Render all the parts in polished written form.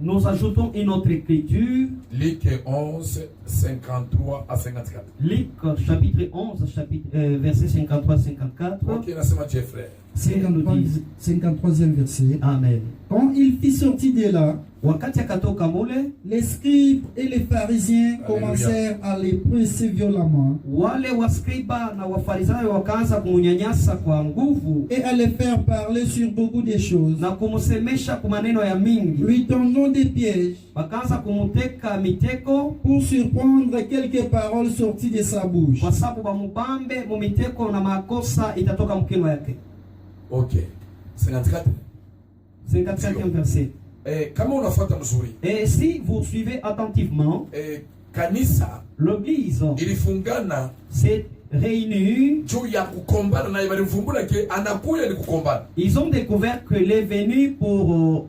Nous ajoutons une autre écriture. Luc 11, 53 à 54. Luc chapitre 11, verset 53 à 54. Ok, c'est frère. 53e verset. Amen. Quand il fit sortir de là, Wakati akatoka mule, les scribes et les pharisiens Alléluia. commencèrent à les presser violemment wale waskriba na wafarisayo wakaanza kumunyanyasa kwa nguvu et à les faire parler sur beaucoup de choses, na kumusemesha kwa maneno ya mingi. lui tendant des pièges Wakaanza kumuteka miteko pour surprendre quelques paroles sorties de sa bouche. kwa sababu bamubambe mumiteko na makosa itatoka mkinywa yake. Ok. 54. 54e verset. Kama unafuata mzuri, Et si vous suivez attentivement, kanisa l'église ilifungana s'est réunie. juu ya kukombana na walimvumbula ke anakuya ni kukombana. Ils ont découvert que est venu pour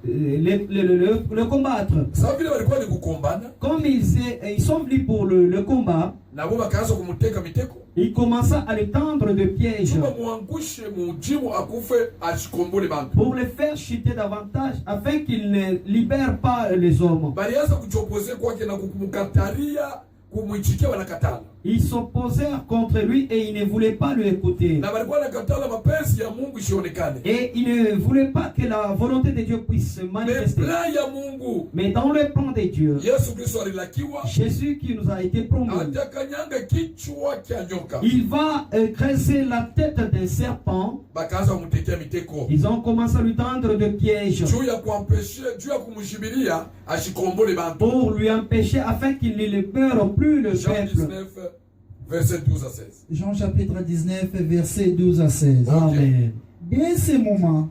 le combattre. Sababu vile walikuwa ni kukombana, Comme ils sont venus pour le combat, na wao wakaanza kumteka miteko. ils commençaient à le tendre de pièges Muangushe mujibu akufe ashikombole bantu. pour le faire chuter davantage afin qu'il ne libère pas les hommes. Balianza kuchopose kwake na kumkataria kumwichikia wanakatala. Ils s'opposèrent contre lui et ils ne voulaient pas le écouter. Na walikuwa nakatala mapenzi ya Mungu isionekane. Et ils ne voulaient pas que la volonté de Dieu puisse se manifester. Plan ya Mungu. Mais dans le plan de Dieu, Yesu Kristo alilakiwa. Jésus qui nous a été promis, Atakanyanga kichwa cha nyoka. il va creuser la tête d'un serpent. Bakaanza kumtekea miteko. Ils ont commencé à lui tendre de pièges Juu ya kuampeshe, juu ya kumshibilia ashikombole bantu. pour lui empêcher afin qu'il ne libère plus le Jean peuple. 19 verset 12 à 16. Jean chapitre 19, verset 12 à 16. Amen. Dès ce moment,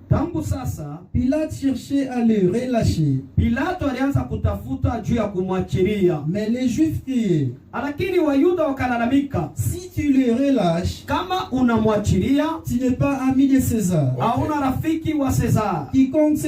Tangu sasa Pilate cherchait à le relâcher, Pilato alianza kutafuta juu ya kumwachilia, mais les Juifs criaient, lakini Wayuda wakalalamika, si tu le relâches, kama unamwachilia tu n'es pas ami de César. hauna rafiki wa Cesar. Quiconque se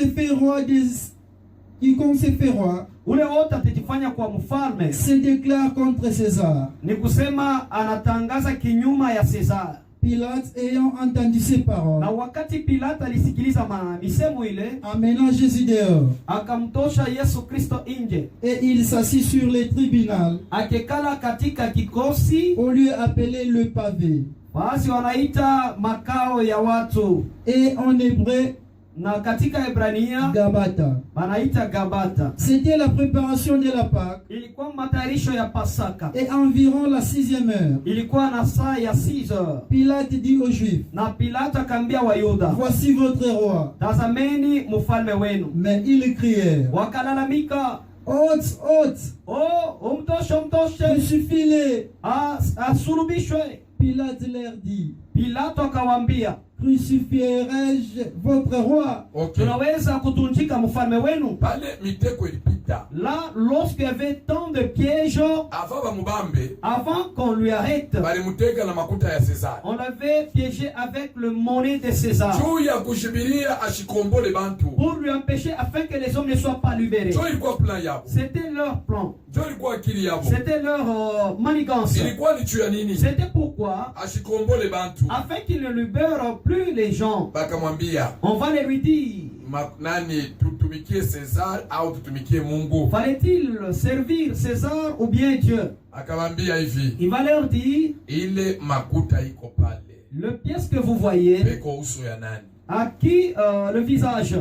fait roi, Ule wote atajifanya kwa mfalme se déclare contre César. ni kusema anatangaza kinyuma ya Cesar. Pilate, ayant entendu ces Na paroles, wakati Pilato alisikiliza misemo ile, amena Jésus dehors, akamtosha Yesu Kristo nje, et il s'assit sur le tribunal, akekala katika kikosi, au lieu appelé le pavé, basi wanaita makao ya watu, et en hébreu, na katika Ebrania Gabata. wanaita Gabata. C'était la préparation de la Pâque, Ilikuwa matayarisho ya Pasaka, et environ la 6e heure, ilikuwa na saa ya 6 heures. Pilate dit aux Juifs, Na Pilato akaambia Wayuda, voici votre roi. tazameni mfalme wenu. Mais ils crièrent, Wakalalamika, ôte, ôte, oh, umtoshe, crucifie-le. asulubishwe. Pilate leur dit, Pilato akawaambia, crucifierai-je votre roi? Ok. tunaweza kutunjika mfalme wenu? Pale miteko ilipita. Là, lorsqu'il y avait tant de pièges, Ava bamubambe avant qu'on lui arrête, balimuteka na makuta ya César. on l'avait piégé avec le monnaie de César Juu ya kushibilia ashikombole bantu. pour lui empêcher afin que les hommes ne soient pas libérés. Jo ilikuwa plan yabo. C'était leur plan, Jo ilikuwa akili yabo. c'était leur manigance. Ilikuwa ni juu ya nini? C'était pourquoi, Ashikombole bantu. afin qu'il ne libère plus les gens, Bakamwambia, on va lui dire, nani tutumikie César au tutumikie Mungu? fallait-il servir César ou bien Dieu? Akamwambia hivi, Il va leur dire, ile makuta iko pale. le pièce que vous voyez, Beko uso ya nani? à qui le visage?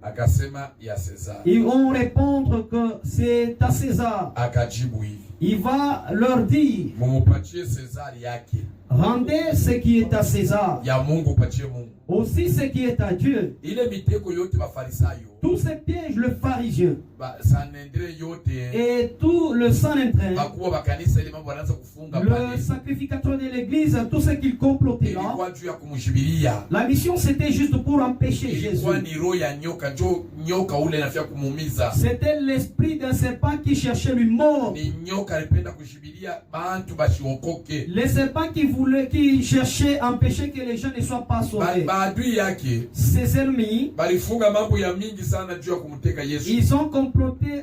Akasema ya César. Ils vont répondre que c'est à César. Akajibu hivi, Il va leur dire, mumupatie César yake. rendez ce qui est à César, Ya Mungu patie Mungu. aussi ce qui est à Dieu. Ile miteko yote bafarisayo. Tous ces pièges, le pharisien Sanendre yote. et tout le Sanhédrin, Bakuwa bakanisa ile mambo wanaanza kufunga le pale. sacrificateur de l'église, tout ce qu'ils complotaient là, Ilikuwa juu ya kumshibilia. la mission c'était juste pour empêcher Jésus. Ilikuwa ni roho ya nyoka, jo nyoka ule anafia kumuumiza. C'était l'esprit d'un serpent qui cherchait lui mort. Ni nyoka alipenda kushibilia bantu bashiokoke. Les serpents qui cherchaient à empêcher que les gens ne soient pas sauvés. Baadui yake Ses ennemis, balifunga mambo ya mingi sana juu ya kumteka Yesu. ils ont comploté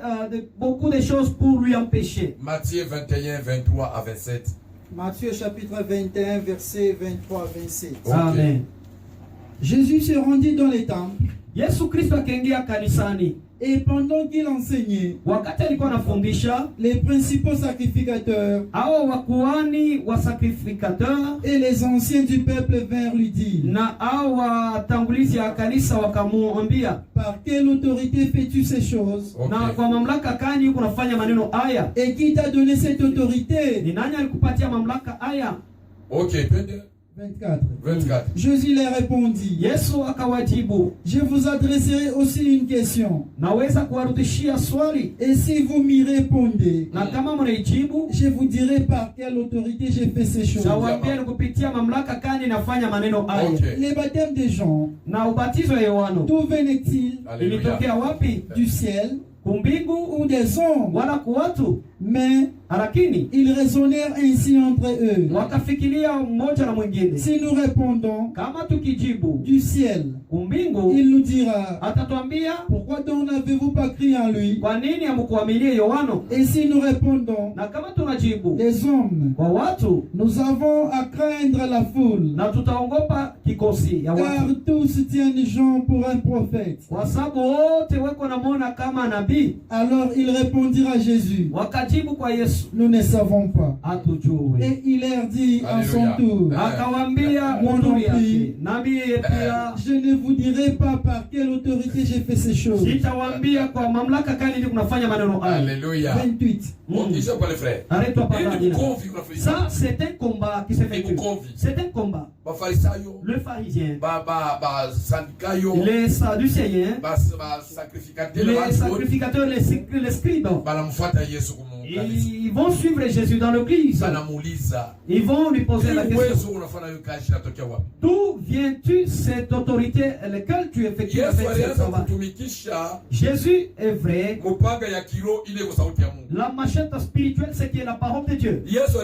beaucoup de choses pour lui empêcher. Matthieu 21, 23 à 27. Matthieu chapitre 21, verset 23 à 27. Ok. Amen. Jésus se rendit dans les temples Yesu Kristo akaingia kanisani. et pendant qu'il enseignait, Wakati alikuwa anafundisha, les principaux sacrificateurs hao wakuhani wa sacrificateur et les anciens du peuple vinrent lui dire, na hao watangulizi ya kanisa wakamuambia, par quelle autorité fais-tu ces choses? Okay. na kwa mamlaka gani yuko nafanya maneno haya? Et qui t'a donné cette autorité? Ni nani alikupatia mamlaka haya? Ok, twende 24. 24. Jésus leur répondit, Yesu akawajibu, je vous adresserai aussi une question. naweza kuwarudishia swali, Et si vous m'y répondez, na kama mnaijibu, je vous dirai par quelle autorité j'ai fait ces choses. tawaambia ni kupitia mamlaka gani nafanya maneno haya. Okay. Les baptêmes des gens, Na ubatizo wa Yohana d'où venait-il? Alléluia. ilitokea wapi? Du ciel Kumbingu ou des hommes? wala kuwatu? Mais Lakini ils raisonnèrent ainsi entre eux. wakafikiria mmoja na mwingine, Si nous répondons kama tukijibu du ciel, kumbingu, il nous dira, atatwambia pourquoi donc n'avez-vous pas cru en lui? kwa nini hamkuaminie Yohana? Et si nous répondons Na kama tunajibu des hommes, kwa watu, nous avons à craindre la foule, na tutaogopa kikosi ya car watu, tous tiennent Jean pour un prophète. kwa sababu wote weko namwona kama nabii. Alors il répondira à Jésus, Wakajibu kwa Yesu, nous ne savons pas. hatujui. Et il leur dit en son Alléluia. tour, Akawambia Mon munduri Dieu. yake, nami pia je ne vous dirai pas par quelle autorité j'ai fait ces choses. sitawambia kwa mamlaka gani ndio kunafanya maneno haya. Alléluia. 28. On dit ça pas les frères. Arrête-toi par là. Et nous convie qu'on fait Ça, c'est un combat qui se fait. Et nous convie. C'est un combat. Ba farisayo, Le pharisien, ba syndicayo, les sadducéens, ba sacrificateur, les sacrificateurs, les scribes, banamfuata Yesu kumkanisa. ils vont suivre Jésus dans l'église. Banamuuliza, Ils vont lui poser la hii uwezo question. unafanya hiyo kazi inatokea wapi? D'où viens-tu cette autorité laquelle tu effectues Yesu avec cette alianza travail? kutumikisha Jésus est vrai. mupanga ya kiro ile kwa sauti ya Mungu. La machette spirituelle, c'est qui est la parole de Dieu. Yesu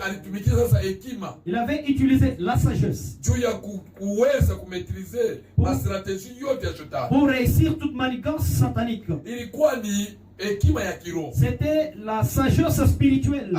alitumikisha sasa hekima Il avait utilisé la sagesse juu ya kuweza kumetrize mastrateji yote ya shetani. pour réussir toute manigance satanique. Ilikuwa ni hekima ya kiroho. C'était la sagesse spirituelle.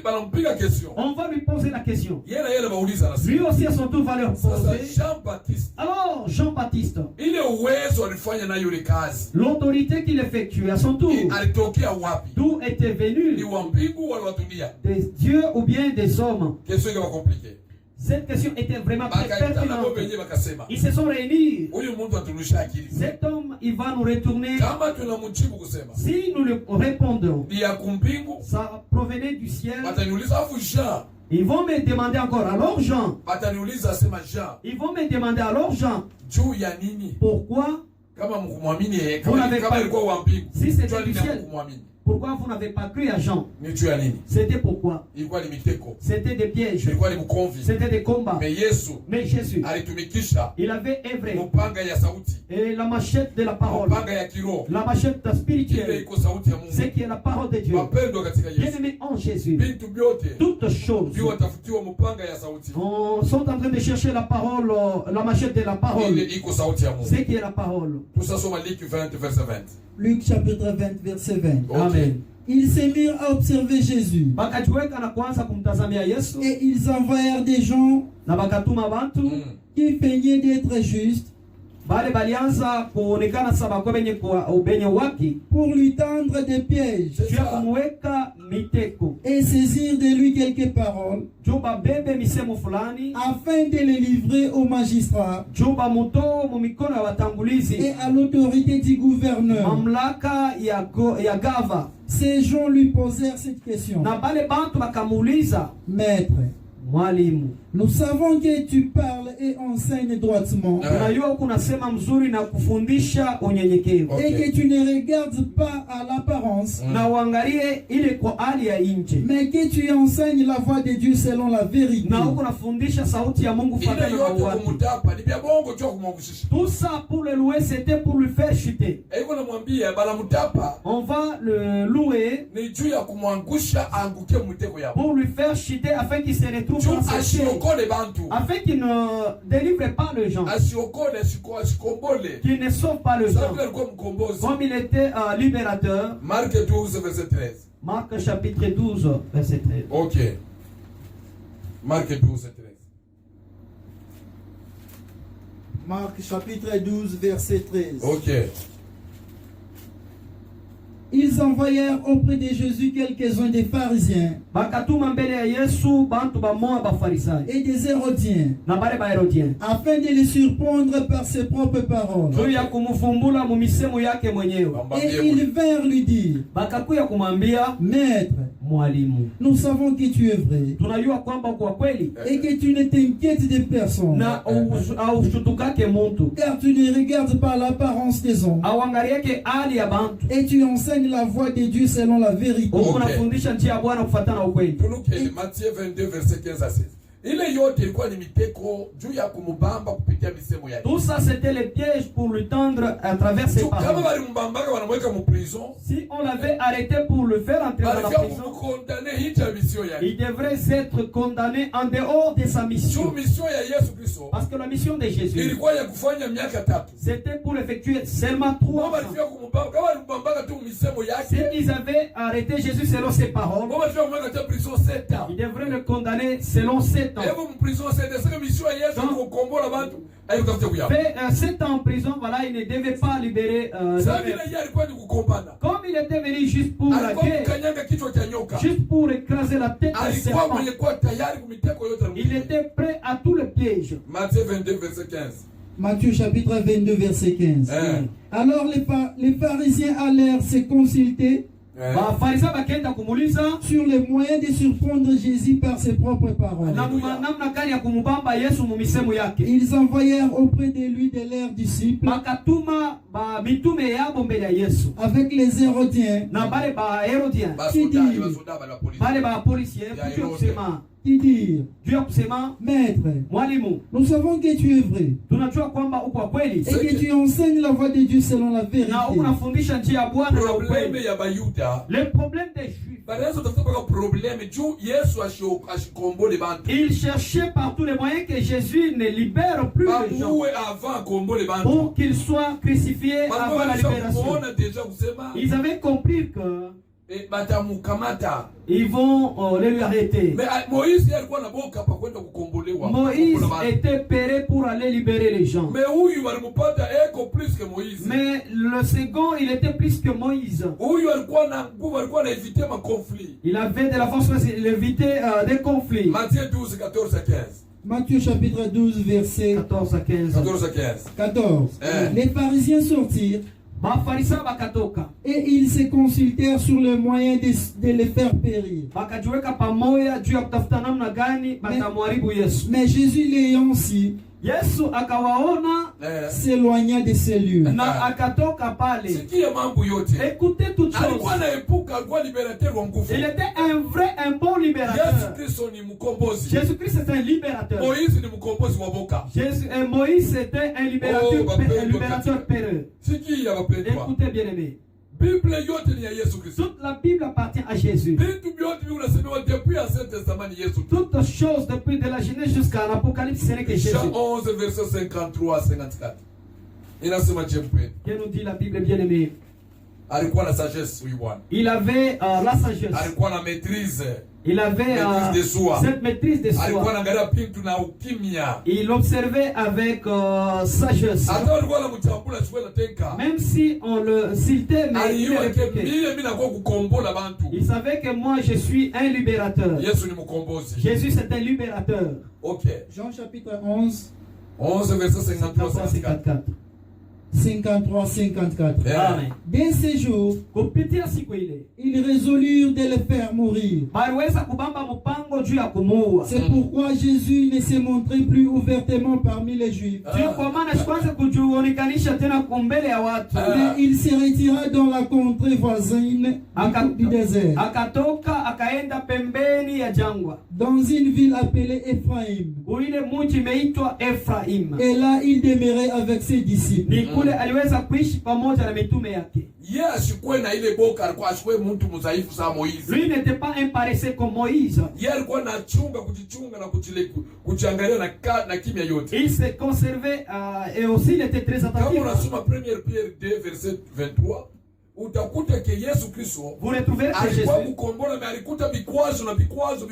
Banampiga question. On va lui poser la question. Yeye bauliza na Lui aussi à son tour va leur sasa poser. Jean-Baptiste Alors Jean-Baptiste, ile uwezo alifanya nayo ile kazi l'autorité qu'il effectuait à son tour, alitokea wapi? d'où était Ni venu? wa mbingu wala wa dunia? Des dieux ou bien des hommes? Question ikawa compliqué. Cette question était vraiment très Bakaitana pertinente. wenyewe bakasema, Ils se sont réunis. huyu mtu aturusha akili. Cet homme, il va nous retourner. Kama tunamjibu kusema Si nous le répondons, ni ya kumbingu, ça provenait du ciel. bataniuliza afu Jean, Ils vont me demander encore, alors Jean, bataniuliza asema Jean, ils vont me demander, alors Jean, juu ya nini? pourquoi, Kama mkumwamini yeye, Vous n'avez kama pas- ilikuwa wa mbingu, Si c'était juu du nini ciel. mkumwamini? pourquoi vous n'avez pas cru à Jean? Ni juu ya nini? C'était pourquoi? Ilikuwa ni miteko, C'était des pièges, ilikuwa ni mkonvi. c'était des combats. Me Yesu Mais Jésus, alitumikisha il avait œuvré. mupanga ya sauti, Et la machette de la parole, mupanga ya kiroho, la machette ile spirituelle, iko sauti ya c'est Mungu. qui est la parole de Dieu. Wapendwa katika Yesu, Bien-aimés en Jésus, bintu vyote toutes choses ndio watafutiwa mupanga ya sauti, sont en train de chercher la parole, la machette de la parole, ile iko sauti ya Mungu. c'est qui est la parole. Tusasoma Luc 20 verset 20. Luc chapitre 20, verset 20. Okay. Amen. Ils se mirent à observer Jésus. Bakajiweka na kuanza kumtazamia Yesu Et ils envoyèrent des gens na bakatuma bantu qui feignaient d'être justes bale balianza kuonekana saba kwa benye waki pour lui tendre des pièges C'est juu ya ça. kumweka miteko et saisir de lui quelques paroles juu babebe misemo fulani afin de les livrer aux magistrats juu bamuto mu mikono ya et watangulizi à l'autorité du gouverneur. mamlaka ya gava. Ces gens lui posèrent cette question. Na bale bantu bakamuuliza, Maître, mwalimu, nous savons que tu parles et enseignes droitement unajua huku nasema mzuri na kufundisha unyenyekevu Okay. et que tu ne regardes pas à l'apparence, na uangalie ile kwa hali ya nje, mais que tu enseignes la voie de Dieu selon la vérité. na huku nafundisha sauti ya Mungu Ile fatana na yote watu. kumutapa ni vya bongo juu ya kumwangushisha. Tout ça pour le louer, c'était pour lui faire chuter. Iko namwambia banamutapa On va le louer ni juu ya kumwangusha anguke mtego yao. pour lui faire chuter afin qu'il se retrouve Juu dans ses pieds, asiokole bantu. afin qu'il ne délivre pas les gens, Asiokole asikombole. qu'il ne sauve pas les gens, Sababu alikuwa mkombozi. comme il était libérateur. Mark 12 verset 13. Marc chapitre 12, verset 13. OK. Mark 12 13. Marc chapitre 12, verset 13. Ok. Ils envoyèrent auprès de Jésus quelques-uns des pharisiens bakatuma mbele ya Yesu bantu bamoya bafarisayo et des hérodiens, na bale baherodiens afin de les surprendre par ses propres paroles. juu ya kumuvumbula mu misemo yake mwenyewe. Et ils vinrent lui dire, Bakakuya kumwambia, Maître, mwalimu, nous savons que tu es vrai tunajua kwamba kwa kweli et que tu ne t'inquiètes de personne, na aushutukake muntu car tu ne regardes pas l'apparence des hommes awangaliake hali ya bantu et tu enseignes la voie de Dieu selon la vérité. unafundisha njia ya Bwana kufuatana na ukweli. Tunuke Matthieu 22 verset 15 à 16. Ile yote ilikuwa ni miteko juu ya kumubamba kupitia misemo yake. Tout ça c'était le piège pour lui tendre à travers ses Kama paroles. bali mbambaka wanamweka mu prison, Si on l'avait arrêté pour le faire entrer dans la balifia prison, kumkondane hicha mission yake. il devrait être condamné en dehors de sa Juu mission. mission ya Yesu Kristo Parce que la mission de Jésus, ilikuwa ya kufanya miaka 3. c'était pour effectuer seulement 3 Kama ans. balifia kumubamba, kama mbambaka tu misemo Si yake, ils avaient arrêté Jésus selon ses paroles, kama balifia kumweka tu prison 7 ans. ils devraient le condamner selon 7 ans. Hebu prison 7 ans, c'est mission ya Yesu kukombola bantu, ayo kafute kuyapa. Fait 7 ans en prison, voilà, il ne devait pas libérer. Sasa vile yeye alikuwa ni kukombana. Comme il était venu juste pour la Alikuwa guerre, mkanyanga kichwa cha nyoka. juste pour écraser la tête du Alikuwa serpent, mwenye kuwa tayari kumiteko yote. il était prêt à tout le piège. Matthieu 22 verset 15. Matthieu chapitre 22, verset 15. Alors les pharisiens allèrent se consulter Bafarisayo bakaenda kumuuliza sur les moyens de surprendre Jésus par ses propres paroles. namna gani ya kumubamba Yesu mu misemo yake. Ils envoyèrent auprès de lui de leurs disciples Bakatuma ba mitume yabo mbele ya Yesu avec les Hérodiens na bale ba Herodiens, bale ba policiers, juu ya kusema qui dirent, juu ya kusema Maître, mwalimu, nous savons que tu es vrai tunajua kwamba uko kweli et que tu enseignes la voie de Dieu selon la vérité. na unafundisha njia ya Bwana na Probleme ukweli. ya Bayuda. Le problème des Juifs, Banaanza kutafuta kwa probleme juu Yesu ashikombole bantu. ils cherchaient par tous les moyens que Jésus ne libère plus les gens Bamuwe avant kombole bantu. pour qu'il soit crucifié avant la libération. Kuona deja kusema Ils avaient compris que batamukamata. ils vont lui arrêter. Mais Moïse alikuwa na boka pa kwenda kukombolewa. Moïse était prêt pour aller libérer les gens. Mais huyu walimupata eko plus que Moïse. Mais le second, il était plus que Moïse. Huyu alikuwa na nguvu, alikuwa na éviter ma conflit. Il avait de la force pour éviter des conflits. Matthieu 12 14 à 15. Matthieu chapitre 12, verset 14 à 15. 14 à 15. 14. Les pharisiens sortirent Bafarisayo bakatoka et ils se consultèrent sur le moyen de les faire périr. bakajiweka pamoja juu ya kutafuta namna gani batamharibu Yesu. Mais Jésus l'ayant su, Yesu akawaona s'éloigna de ces lieux. na akatoka pale. Sikia mambo yote. Écoutez toutes Alikuwa choses. na epuka, alikuwa liberateur wa nguvu. Il était un bon Yesu libérateur. Kristo ni mkombozi. Jésus-Christ était un libérateur. Moïse ni mkombozi wa boka. Moïse était un libérateur péreux. Sikia wapendwa. Écoutez bien aimé. Bible yote ni ya Yesu Kristo. Toute la Bible appartient à Jésus. Vitu vyote vinasemewa depuis Ancien Testament ni Yesu. Toutes choses depuis de la Genèse jusqu'à l'Apocalypse, ce n'est que Jésus. Jean 11 verset 53 à 54. Inasema jempe. Que nous dit la Bible bien aimée? Alikuwa na sagesse huyu bwana. Il avait la sagesse. Alikuwa na maîtrise. Il avait de soi. cette maîtrise de Alikuwa soi. anaangalia pintu na ukimya. Il observait avec sagesse. Hata alikuwa anamchambula chukua na tenka. Même si on le citait, mais il Aliyua ke répliquait. mimi nakuwa kukombola bantu. Il savait que moi je suis un libérateur. Yesu ni mkombozi. Jésus c'est un libérateur. OK. Jean chapitre 11, 11 verset 53 54. 53-54. Amen. Dès ces jours, Kupitia siku ile ils résolurent de le faire mourir. baliweza kubamba mpango juu ya kumuua. C'est pourquoi Jésus ne se montrait plus ouvertement parmi les Juifs. Sio kwa maana sikwanza kujionekanisha tena kumbele ya watu. Mais il se retira dans la contrée voisine du désert, Akatoka akaenda pembeni ya jangwa, dans une ville appelée Ephraïm. uile mji imeitwa Efraim. Et là, il demeurait avec ses disciples. Ni kule aliweza kuishi pamoja na mitume yake. Yeye ashikwe na ile boka, alikuwa ashikwe mtu mzaifu sana Moize. Lui n'était pas un paresseux comme Moïse. Yeye alikuwa anachunga kujichunga na kujiangalia na kimya yote. Il se conservait et aussi il était très Kama attentif. unasoma 1 Pierre 2 verset 23, utakuta ke Yesu Kristo vous retrouverez que alikuwa Jésus, kukombola, mais alikuta vikwazo na vikwazo.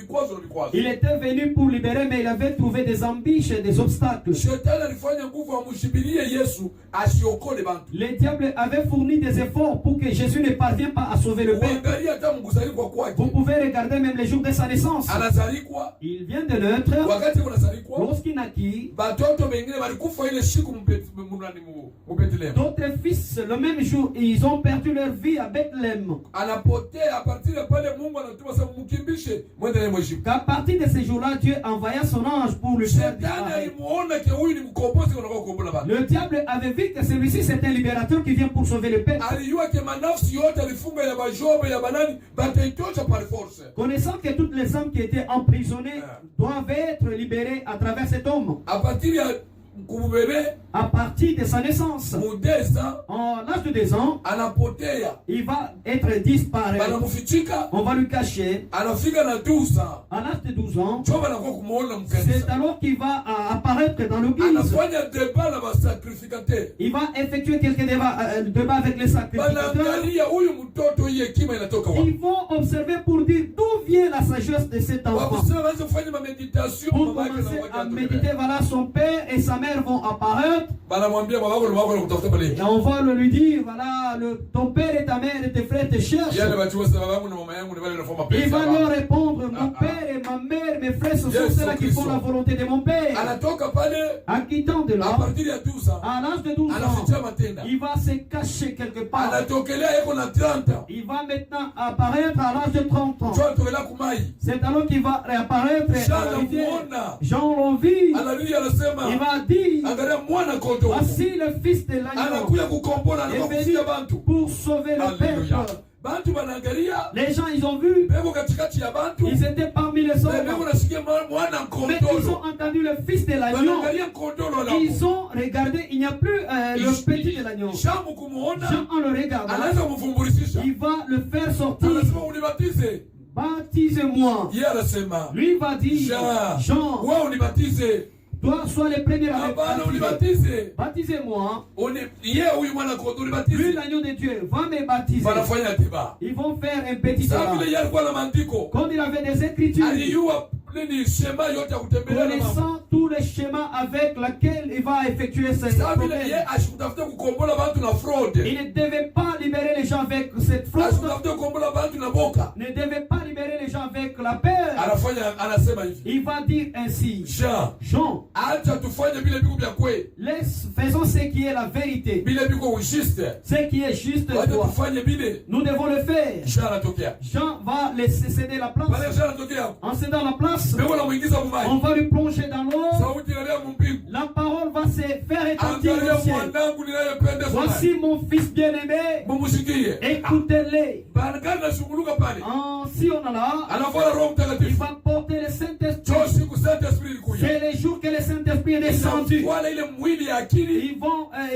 il était venu pour libérer, mais il avait trouvé des embûches et des obstacles. Shetani alifanya nguvu amshibilie Yesu asiokole bantu. Le diable avait fourni des efforts pour que Jésus ne parvienne pas à sauver le peuple. Uangalia hata mkuzalikwa kwake. Vous pouvez regarder même les jours de sa naissance. Anazalikwa, Il vient de naître. wakati unazalikwa, Lorsqu'il naquit, batoto wengine walikufa ile siku Bethlehem. d'autres fils, le même jour, ils ont perdu leur vie à Bethléem. Anapotea a partir de pale Mungu anatuma sasa mkimbishe mwende naye Egypte. Qu'à partir de ce jour-là, Dieu envoya son ange pour le faire Shetani disparaître. alimuona ke huyu ni mkombozi unataka kukombola bantu. Le diable avait vu que celui-ci c'est un libérateur qui vient pour sauver le peuple. Alijua ke manafsi yote alifunga ya bajobe ya banani bataitosha par force. Connaissant que toutes les âmes qui étaient emprisonnées doivent être libérées à travers cet homme. A partir ya kumubebe À partir de sa naissance, mudeza en l'âge de 2 ans, anapotea, il va être disparu. banamufichika, On va lui cacher. anafika na 12 ans. À l'âge de 12 ans, Ndio banakuwa kumuona c'est mkanisa. alors qu'il va apparaître dans l'église. Anafanya débat na basacrificateur. Il va effectuer quelques débats avec les sacrificateurs. Banaangalia huyu mtoto hii hekima inatoka wapi. Ils vont observer pour dire d'où vient la sagesse de cet enfant. Wakusema waanze kufanya meditation Pour mama yake na commencer à watu. méditer, voilà, son père et sa mère vont apparaître. Banamwambia babako na wako kutafuta pale. Et on va lui dire, voilà, ton père et ta mère et tes frères te cherchent. Yale batu wasa babangu na mama yangu ni wale wanafanya mapenzi. Il va leur répondre, mon père et ma mère, mes frères, ce sont ceux-là qui font la volonté de mon père. Anatoka pale En quittant de à là, partir ya 12 ans. à l'âge de 12 Anaficha ans, matenda. il va se cacher quelque part. Anatokelea yeko na 30 ans. Il va maintenant apparaître à l'âge de 30 ans. Njoo anatokelea kumai. C'est alors qu'il va réapparaître à la rivière. Jean l'envie. Analia anasema Il va dire, angalia mwana kondoo. voici le fils de l'agneau Anakuya kukombola na est venu kufikia bantu. pour sauver le Alléluia. peuple. Bantu banaangalia Les gens, ils ont vu, beko katikati ya bantu. ils étaient parmi les hommes, Beko nasikia mwana mais ils ont kondoo. entendu le fils de l'agneau. Banaangalia kondoo la. Ils ont regardé, il n'y a plus le petit de l'agneau. Shamu kumuona. Jean, en le regardant, Anaanza kumfumbulisha. il va le faire sortir. Anasema unibatize. Baptisez-moi. Yeye anasema Lui va dire, Jean, wewe unibatize. toi sois le premier à me Hapana baptiser. unibatize. Baptisez-moi. Yeye huyu mwana kondoo Lui, unibatize. l'agneau de Dieu, va me baptiser. Wanafanya tiba. Ils vont faire un petit Sasa débat. vile yeye alikuwa na maandiko. Comme il avait des écritures, Aliyua nini shema yote ya kutembelea na mama. connaissant tous les schémas avec lesquels il va effectuer ses Sasa vile problèmes. yeye ashikutafuta kukombola bantu na fraude. Il ne devait pas libérer les gens avec cette fraude. Ashikutafuta kukombola bantu na boka. Ne devait pas libérer les gens avec la peur. Anafanya anasema hivi. Il va dire ainsi, Jean, Acha tufanye vile biko vya kweli. faisons ce qui est la vérité. Vile biko juste. Ce qui est juste Wacha droit. tufanye vile. Nous devons le faire. Jean anatokea. Jean va laisser céder la place. Pale Jean anatokea. En cédant la place, Beko na muingiza mumai. on va lui plonger dans l'eau. Sauti inalia mumbingu. La parole va se faire étendir Angalia au ciel. mwanangu ninayependa sana. Voici mon fils bien-aimé. Mumusikie. Écoutez-les. Baraka na shuguluka pale. Si on a là, Anafuata Roho il Mtakatifu. va porter le Saint-Esprit. Cho siku Saint-Esprit ilikuja. C'est les jours que le Saint-Esprit est descendu. Wala ile mwili ya akili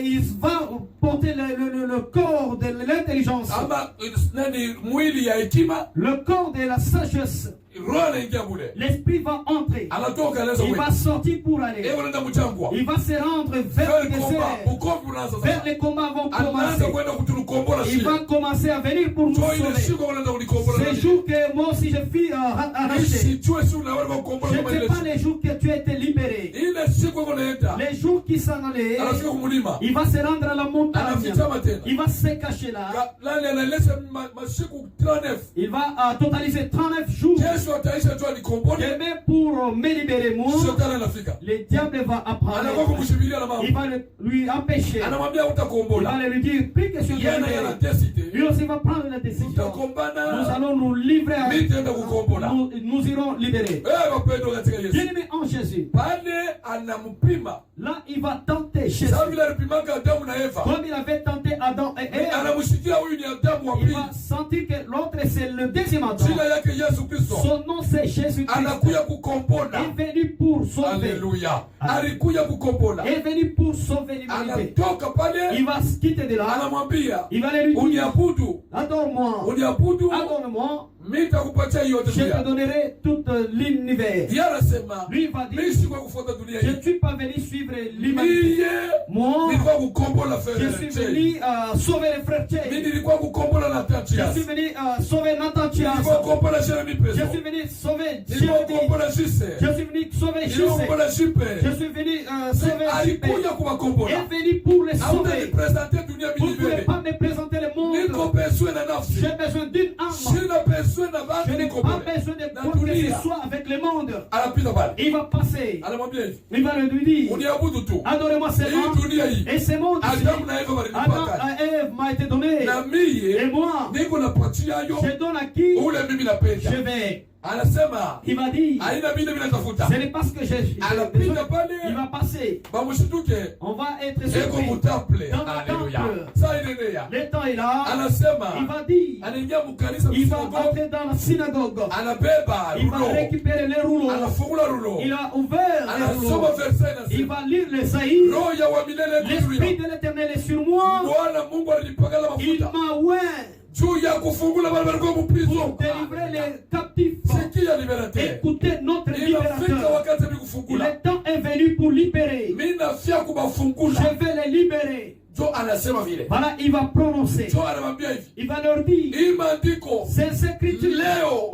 Il va porter le corps de l'intelligence, ama nani mwili ya hekima, le corps de la sagesse. roho anaingia mule. L'esprit va entrer. Anatoka anaanza Il kwenda. va sortir pour aller. Ewe nenda mchangwa. Il va se rendre vers Vers le le combat. désert. Ukombi unaanza Vers sasa. les combats vont Anaanza commencer. kwenda kutukombola Il shida. va commencer à venir pour nous Cho ile sauver. siku unaenda kulikombola. Ces jours que moi aussi je fus arraché. Si tu es sur la wale kukombola Je kama ne ile. sais pas les jours que tu as été libéré. Ile siku unaenda. Les jours qui s'en allaient. Anafika kumulima. Il va se rendre à la montagne. Anafichama tena. Il va se cacher là. Nani analesa masiku 39. Il va totaliser 39 jours. Kesho ataisha tu alikombola. Demain, pour me libérer moi, Shetani anafika. le diable va Anakuwa apparaître. kumshibilia na mama. Il va lui empêcher. Anamwambia Il utakombola. va lui dire, plus question de Yeye libérer. yana décidé. Lui aussi va prendre la décision. Nous Tutakombana. allons nous livrer. Mimi nitaenda kukombola. Nous irons libérer. Wapendwa katika Yesu. Bien-aimé en Jésus. Pale anampima. Là, il va tenter Jésus. Sababu vile alipimaka Adamu na Eva. Comme il avait tenté Adam et Ève. Anamshikia huyu ni Adamu wa Il pili. va sentir que l'autre c'est le deuxième Adam. Jina yake Yesu Kristo. Son nom c'est Jésus-Christ. Anakuya kukombola. Il est venu pour sauver. Alléluia. Alikuya kukombola. Il est venu pour sauver l'humanité. Anatoka pale. Il va se quitter de là. Anamwambia Il va aller lui dire, uniabudu, adore-moi, uniabudu, adore-moi, mimi nitakupatia yote je te dunia. donnerai tout l'univers. Yeye anasema Lui va dire, mimi sikuwa kufuata dunia je hii. ne suis pas venu suivre l'humanité. Mimi Moi, nilikuwa kukombola je suis fere. venu sauver les frères Mimi Tchèques. nilikuwa kukombola na Je Tatias. suis venu sauver Nathan Chias. Nilikuwa kukombola Jeremy Je Peso. suis venu sauver Nilikuwa Jérémie. kukombola Jise. Je suis venu sauver Nilikuwa José. kukombola Jipe. Je suis venu sauver Jipe. Alikuja kuwakombola. Il est venu pour les Hautani sauver. presente dunia Vous ne pouvez milivele. pas me présenter le Niko monde. peswe na nafsi. J'ai besoin d'une âme. Sina peswe na Je bantu n'ai niko pas pole. besoin de Na quoi que dunia. ce soit avec le monde. Anapita pale. Il va passer. Anamwambia hivi. Il va lui dire, Uniabudu tu. adorez-moi seulement. Hii dunia hii. Et ce monde ici, Adamu na Eva Adam walinipaka. à Ève m'a été donné. Na Et mie moi, niko napatia yo je donne à qui ule mimi napenda. je vais. Anasema Il va dire, aina mimi natafuta. ce n'est pas ce que j'ai Anapita besoin. Il pale. va passer. Bamushituke. On va être Eko surpris. mutample. Dans le Haleluya. temple. Saa inaendelea. Le temps est là. Il Anasema va dire, anaingia mkanisa il va msinagogi. entrer dans la synagogue. Anabeba Il va rulo. récupérer les rouleaux. Anafungula rulo. Il a ouvert les Anasoma rouleaux. verse Il inasema va lire les saillies. roho ya wa milele iko juu L'Esprit yangu. de l'Éternel est sur moi. Bwana Mungu alinipakala Il mafuta m'a oint juu ya kufungula wale walikuwa mprizo. pour délivrer les captifs. Sikia liberateur. Écoutez notre Inafika libérateur. wakati wa Le kufungula. temps est venu pour libérer. Mimi nafia kubafungula. Je vais les libérer. Jo anasema vile. Voilà, il va prononcer. Jo anamwambia hivi. Il va leur dire, Hii maandiko ces écritures, leo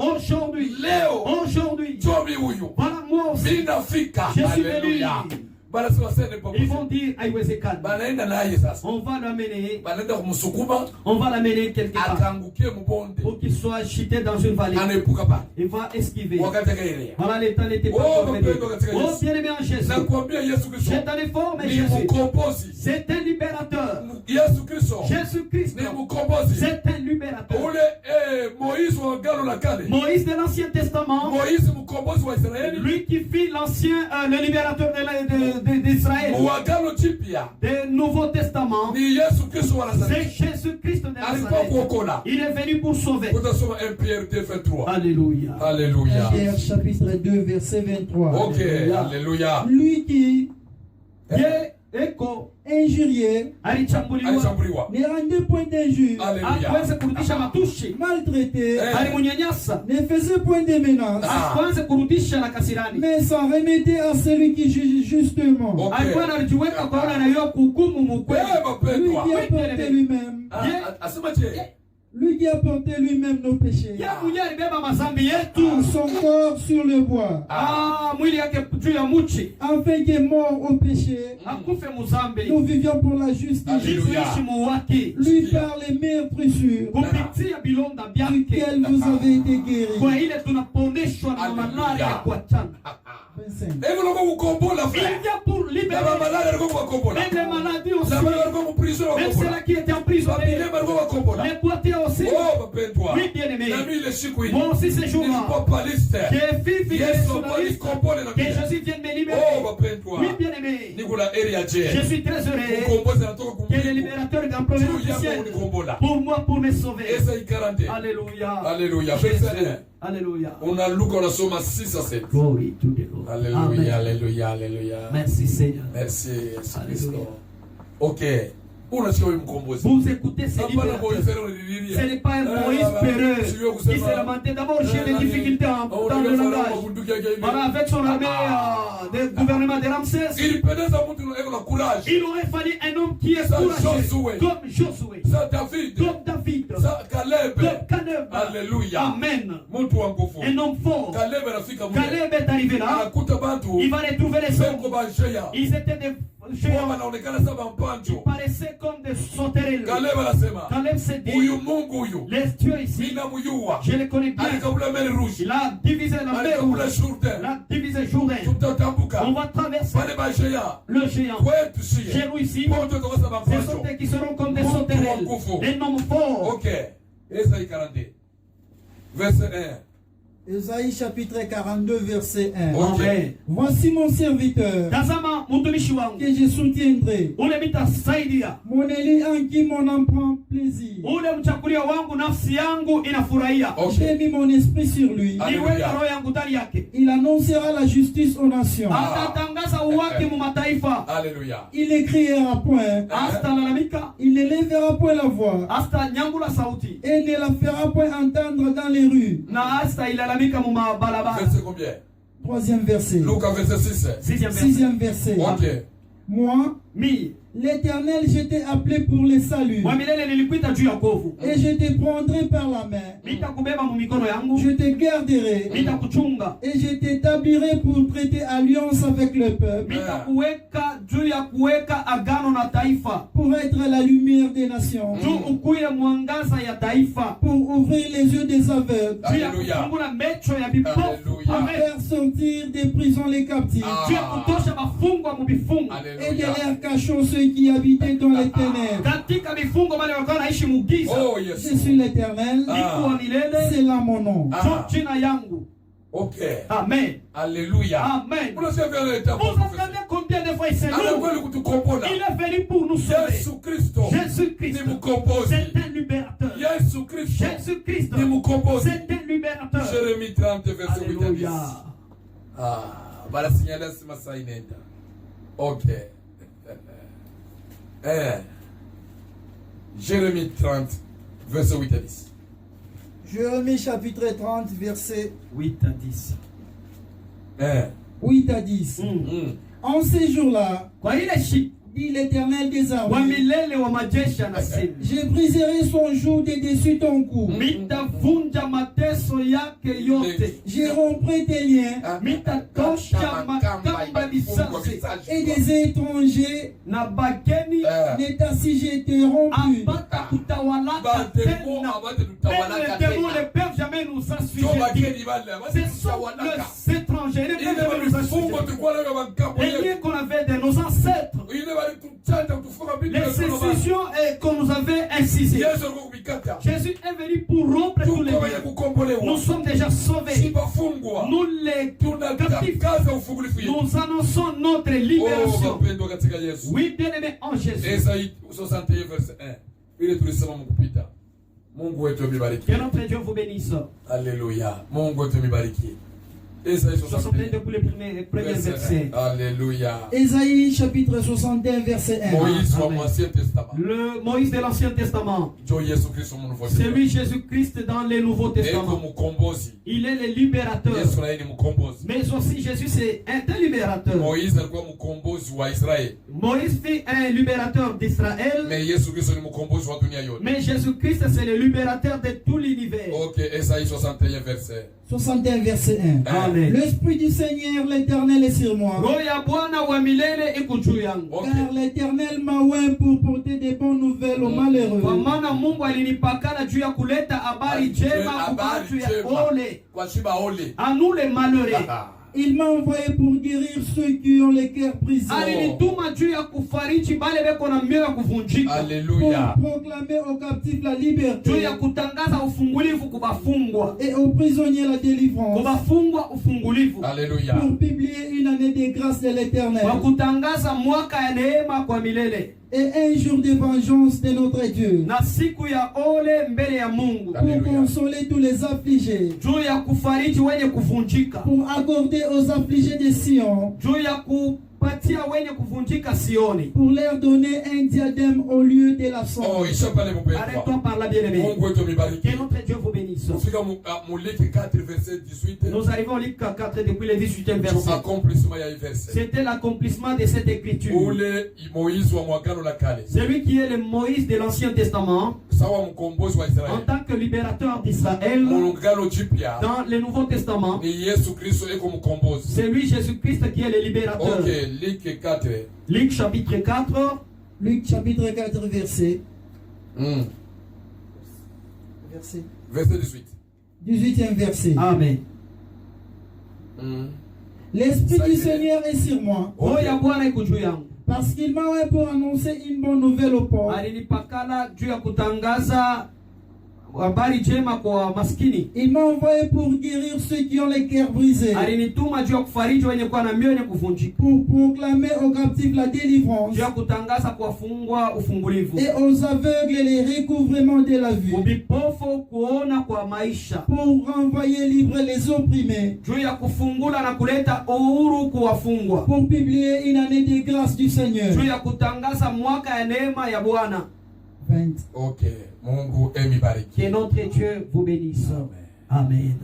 aujourd'hui, jo mi huyu. voilà moi aussi, Mimi nafika. je suis venu. Haleluya. Bana sema sasa ni Ils vont pamoja. dire, Aïwezekana. Banaenda naye sasa. On va l'amener, Banaenda kumsukuma on va l'amener quelque part akaangukie mbonde. pour qu'il soit chuté dans une vallée. Anaepuka pale. Il va esquiver. Wakati akaelea. Voilà, le temps n'était pas Oh, encore venu. mpendwa katika Oh, Yesu. bien-aimé en Jésus. Nakwambia Yesu Kristo C'est un effort, mais ni Jésus, mkombozi. c'est un libérateur. Yesu Kristo Jésus-Christ, ni mkombozi. c'est un libérateur. Ule Moïse wa Agano la Kale. Moïse de l'Ancien Testament, Moïse mkombozi wa Israeli. lui qui fit le libérateur d'Israël. Wa Agano Jipya Du Nouveau Testament, ni Yesu Kristo wa c'est Nazareti. Jésus-Christ de Alikuwa Nazareth. kuokola. Il est venu pour sauver. Utasoma 1 Pierre 2:23. Alléluia. Alléluia. Pierre chapitre 2 verset 23. OK, alléluia. Lui qui Dieu eko injuriait alichambuliwa, Alishambuliwa. ne rendait point d'injure, Alléluia. akuweze kurudisha matushi, maltraité, alimunyanyasa, ne faisait point de menaces, akuanze kurudisha na kasirani, mais s'en remettait à celui qui juge justement. OK. alikuwa anajiweka kwa wale anayua kuhukumu mukweli. Eh, Lui mapendwa. qui a porté lui-même, Asema je? lui qui a porté lui-même nos péchés, Yeye mwenyewe alibeba mazambi yetu, tout son corps sur le bois, mwili yake juu ya muchi, afin que mort au péché, akufe muzambi, nous vivions pour la justice. Alléluia. tuishi muwaki, Lui par les meurtrissures kupitia bilonda byake, duquel vous avez été guéris. kwa ile tunaponeshwa na malari ya kuachana. 25. Hebu naomba kukombola Il frère. vient pour Na libérer malala alikuwa kukombola. même les maladies aussi, Na wale walikuwa mprison même kukombola. ceux-là qui étaient emprisonnés, Babilia walikuwa kukombola. les boîtiers aussi. Oh mapendwa. Oui, bien-aimé. Na mimi ile siku hii. Moi aussi ces jours-là, Nilikuwa paliste. j'ai fait figurer Yesu sur la liste alikombole na que mimi. Jésus vienne me libérer. Oh mapendwa. Oui, bien-aimé. Niko na area Je je. suis très heureux Mkombozi anatoka que le kumliku. libérateur est en provenance Juu du yako ciel unikombola. pour moi, pour me sauver. Esa 40. Alléluia. Alléluia. Jésus. Verset 1. Alléluia. Unaluka unasoma 6 à 7. Glory to the Lord. Alléluia, Amen. alléluia, alléluia. Merci Seigneur. Merci Yesu Alléluia. Kristo. Okay. Unasikia wewe mkombozi. Vous écoutez ces Hapana libérateurs. Moïse alilililia. Ce n'est pas un Moïse peureux qui s'est lamenté. D'abord, j'ai des difficultés dans le langage. Voilà, avec son armée du gouvernement de Ramsès, Ilipendeza mtu eko na courage. il aurait fallu un homme qui est Ça, courageux, Josué. comme Josué, Sa David. comme David, Sa Caleb. comme Caleb. Alléluia. Amen. Mtu wa nguvu. Un homme fort. Caleb anafika mule. Caleb est arrivé là. Anakuta bantu. Il va retrouver les Beko hommes. banjeya. Ils étaient des Kwa géants. wanaonekana saba Ils mpanjo. paraissaient comme des sauterelles. Caleb anasema. Caleb s'est dit, Huyu Mungu huyu. les dieux ici, Mina muyua. je les connais bien. Alikabula meli rouge. Il a divisé la mer Alikabula rouge. Jourdain. Il a divisé Jourdain. Tutatambuka. On va traverser Wale banjeya. le géant. Kwetu sie. Chez nous ici, Ponto tokosa ce mpanjo. sont eux qui seront comme des Mungu wa sauterelles. nguvu. Des hommes forts. Ok. Esaïe 42. Verset 1. Ésaïe chapitre 42 verset 1. Ok. Amen. Voici mon serviteur Tazama mtumishi wangu, que je soutiendrai, ule mitasaidia, mon élu en qui mon âme prend plaisir. ule mchakulia wangu, nafsi yangu inafurahia. Ok. J'ai mis mon esprit sur lui. Alléluia. Niweka roho yangu ndani yake. Il annoncera la justice aux nations. Atatangaza uwake mu mataifa. Alléluia. Il ne criera point, Hatalalamika, il ne lèvera point la voix Asta nyangula sauti. et ne la fera point entendre dans les rues. Na asta ilalamika mu mabalabala. Verset combien? Troisième verset. Luc verset 6. Sixième verset. Ok. Moi, Mi. l'Éternel, je t'ai appelé pour le salut. Et je te prendrai par la main. Je te garderai. Et je t'établirai pour traiter alliance avec le peuple. Pour être la lumière des nations. Pour ouvrir les yeux des aveugles. Alléluia. Pour faire sortir des prisons les captifs. Et de l'air cachot ceux qui habitaient dans les ténèbres. Oh, yes. Je suis l'Éternel. C'est là mon nom. Ok. Amen. Alléluia. Amen. Vous entendez combien de fois il s'est il est venu pour nous sauver. Jésus-Christ. Jésus-Christ. C'est un libérateur. Jésus-Christ. C'est un libérateur. Jérémie 30, verset 8 à 10. Voilà signaler ce matin. Ok. Jérémie 30, verset 8 à 10. Jérémie chapitre 30, verset 8 à 10. 8 à 10. En ces jours-là, dit l'Éternel des armées, je briserai son joug de dessus ton cou. Je romprai tes liens. Et des étrangers ne t'assiégeront plus. Les peuvent jamais nous assujettir. Ce sont les étrangers. Les liens qu'on avait de nos ancêtres. Les institutions qu'on nous avait incisées. Jésus est venu pour rompre tous les liens. Nous sommes déjà sauvés. Nous les captifs. Nous annonçons notre libération. Oui, bien aimé en Jésus. Esaïe 61 verset 1. Ile tulisema mkupita. Mungu wetu mibariki. Que notre Dieu vous bénisse. Alléluia. Mungu wetu mibariki. Esaïe 61 depuis le premier verset. Alléluia. Esaïe chapitre 61 verset 1. Moïse de l'Ancien Testament. Le Moïse de l'Ancien Testament. C'est lui Jésus-Christ dans le Nouveau Testament. Il est le libérateur. Mais aussi Jésus c'est un libérateur. Moïse fut un libérateur d'Israël. Mais Jésus-Christ c'est le libérateur de tout l'univers. Ok, Esaïe 61 verset 1. Amen. L'Esprit du Seigneur l'Éternel est sur moi. Car l'Éternel m'a oint pour porter des bonnes nouvelles aux malheureux. À nous les malheureux. Il m'a envoyé pour guérir ceux qui ont les cœurs brisés. Alléluia. Pour proclamer aux captifs la liberté. Et aux prisonniers la délivrance. Alléluia. Pour publier une année de grâce de l'Éternel. Et un jour de vengeance de notre Dieu. Pour consoler tous les affligés. Pour accorder aux affligés de Sion. Pour leur donner un diadème au lieu de la sonde. Arrête-toi par là, bien-aimé. Que notre Dieu vous bénisse. Nous arrivons au livre 4 depuis le 18e verset. C'était l'accomplissement de cette écriture. Celui qui est le Moïse de l'Ancien Testament, en tant que libérateur d'Israël, dans le Nouveau Testament, c'est lui Jésus-Christ qui est le libérateur. Luc 4. Luc chapitre 4. Luc chapitre 4 verset. Verset 18. 18e verset. Amen. L'Esprit du Seigneur est sur moi. Parce qu'il m'a envoyé pour annoncer une bonne nouvelle aux pauvres. Il m'a envoyé pour guérir ceux qui ont les cœurs brisés. Pour proclamer aux captifs la délivrance. Et aux aveugles les recouvrements de la vue. Pour renvoyer libres les opprimés. Pour publier une année de grâce du Seigneur. 20. Ok. Mungu emibariki. Que notre Dieu vous bénisse. Amen.